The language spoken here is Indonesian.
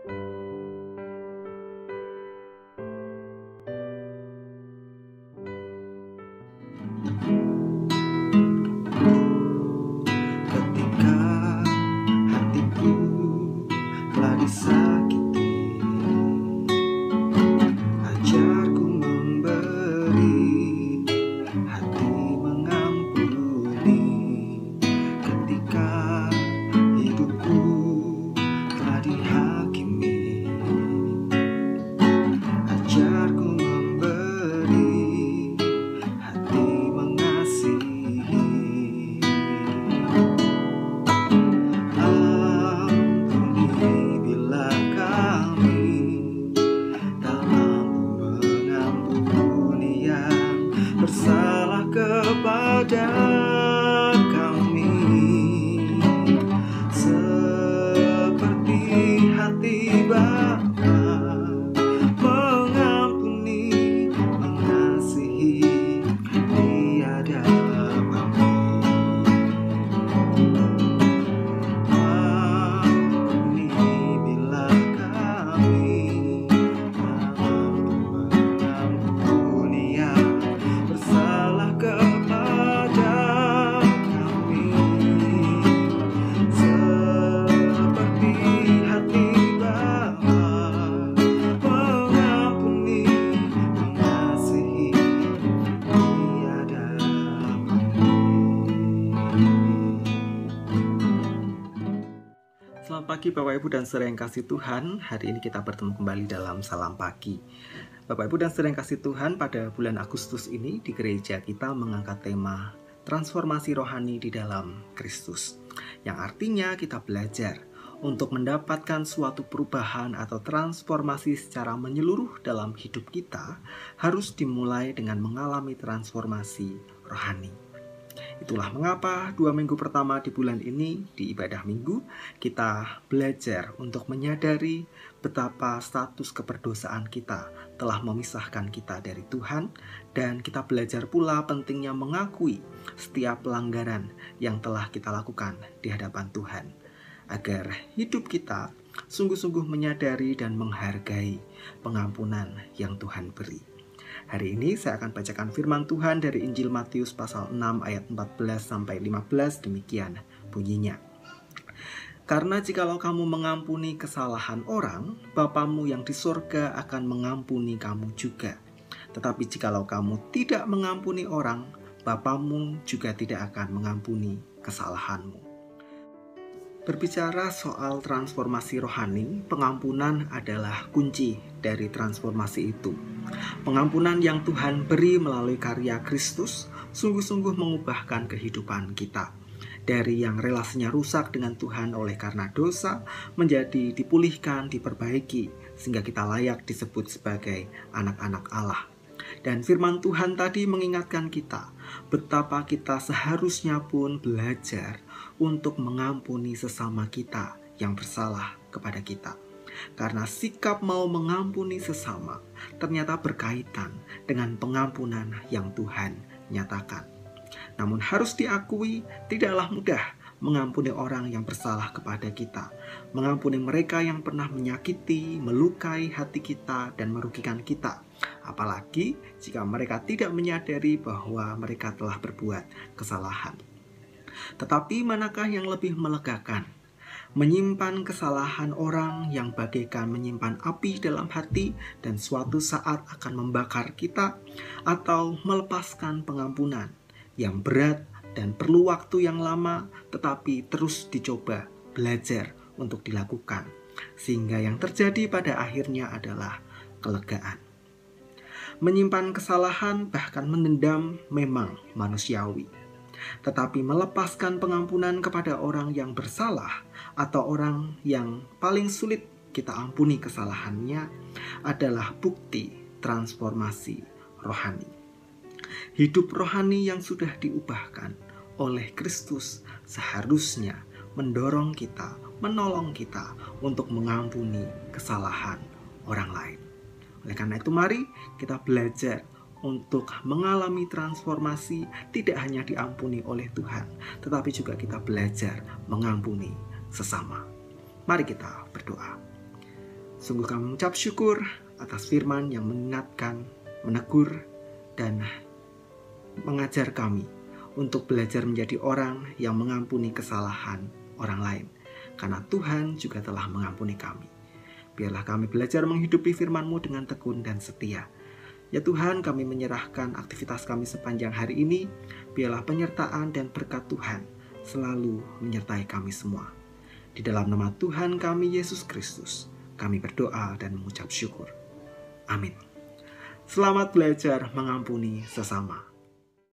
Ketika hatiku telah disakiti, ajarku memberi, hati mengampuni. Ketika hidupku telah dihakimi, ajarku memberi, hati mengasihi. Ampuni bila kami tak mampu mengampuni yang bersalah kepada kami, seperti hati Bapa mengampuni, mengasihi tiada pamrih. Ampuni bila kami tak mampu mengampuni yang bersalah kepada kami, seperti hati Bapa mengampuni, mengasihi tiada pamrih. Selamat pagi Bapak Ibu dan Saudara yang kasih Tuhan. Hari ini kita bertemu kembali dalam Salam Pagi. Bapak Ibu dan Saudara yang kasih Tuhan, pada bulan Agustus ini di gereja kita mengangkat tema transformasi rohani di dalam Kristus, yang artinya kita belajar untuk mendapatkan suatu perubahan atau transformasi secara menyeluruh dalam hidup kita harus dimulai dengan mengalami transformasi rohani. Itulah mengapa 2 minggu pertama di bulan ini di ibadah minggu kita belajar untuk menyadari betapa status keperdosaan kita telah memisahkan kita dari Tuhan, dan kita belajar pula pentingnya mengakui setiap pelanggaran yang telah kita lakukan di hadapan Tuhan, agar hidup kita sungguh-sungguh menyadari dan menghargai pengampunan yang Tuhan beri. Hari ini saya akan bacakan firman Tuhan dari Injil Matius pasal 6 ayat 14-15, demikian bunyinya. Karena jikalau kamu mengampuni kesalahan orang, Bapamu yang di surga akan mengampuni kamu juga. Tetapi jikalau kamu tidak mengampuni orang, Bapamu juga tidak akan mengampuni kesalahanmu. Berbicara soal transformasi rohani, pengampunan adalah kunci dari transformasi itu. Pengampunan yang Tuhan beri melalui karya Kristus sungguh-sungguh mengubahkan kehidupan kita. Dari yang relasinya rusak dengan Tuhan oleh karena dosa, menjadi dipulihkan, diperbaiki, sehingga kita layak disebut sebagai anak-anak Allah. Dan firman Tuhan tadi mengingatkan kita betapa kita seharusnya pun belajar untuk mengampuni sesama kita yang bersalah kepada kita. Karena sikap mau mengampuni sesama ternyata berkaitan dengan pengampunan yang Tuhan nyatakan. Namun harus diakui, tidaklah mudah mengampuni orang yang bersalah kepada kita, mengampuni mereka yang pernah menyakiti, melukai hati kita dan merugikan kita. Apalagi jika mereka tidak menyadari bahwa mereka telah berbuat kesalahan. Tetapi manakah yang lebih melegakan? Menyimpan kesalahan orang yang bagaikan menyimpan api dalam hati dan suatu saat akan membakar kita, atau melepaskan pengampunan yang berat dan perlu waktu yang lama tetapi terus dicoba belajar untuk dilakukan, sehingga yang terjadi pada akhirnya adalah kelegaan. Menyimpan kesalahan bahkan mendendam memang manusiawi. Tetapi melepaskan pengampunan kepada orang yang bersalah atau orang yang paling sulit kita ampuni kesalahannya adalah bukti transformasi rohani. Hidup rohani yang sudah diubahkan oleh Kristus seharusnya mendorong kita, menolong kita untuk mengampuni kesalahan orang lain. Oleh karena itu mari kita belajar untuk mengalami transformasi, tidak hanya diampuni oleh Tuhan, tetapi juga kita belajar mengampuni sesama. Mari kita berdoa. Sungguh kami mengucap syukur atas firman yang mengingatkan, menegur, dan mengajar kami untuk belajar menjadi orang yang mengampuni kesalahan orang lain. Karena Tuhan juga telah mengampuni kami. Biarlah kami belajar menghidupi firman-Mu dengan tekun dan setia. Ya Tuhan, kami menyerahkan aktivitas kami sepanjang hari ini. Biarlah penyertaan dan berkat Tuhan selalu menyertai kami semua. Di dalam nama Tuhan kami Yesus Kristus, kami berdoa dan mengucap syukur. Amin. Selamat belajar mengampuni sesama.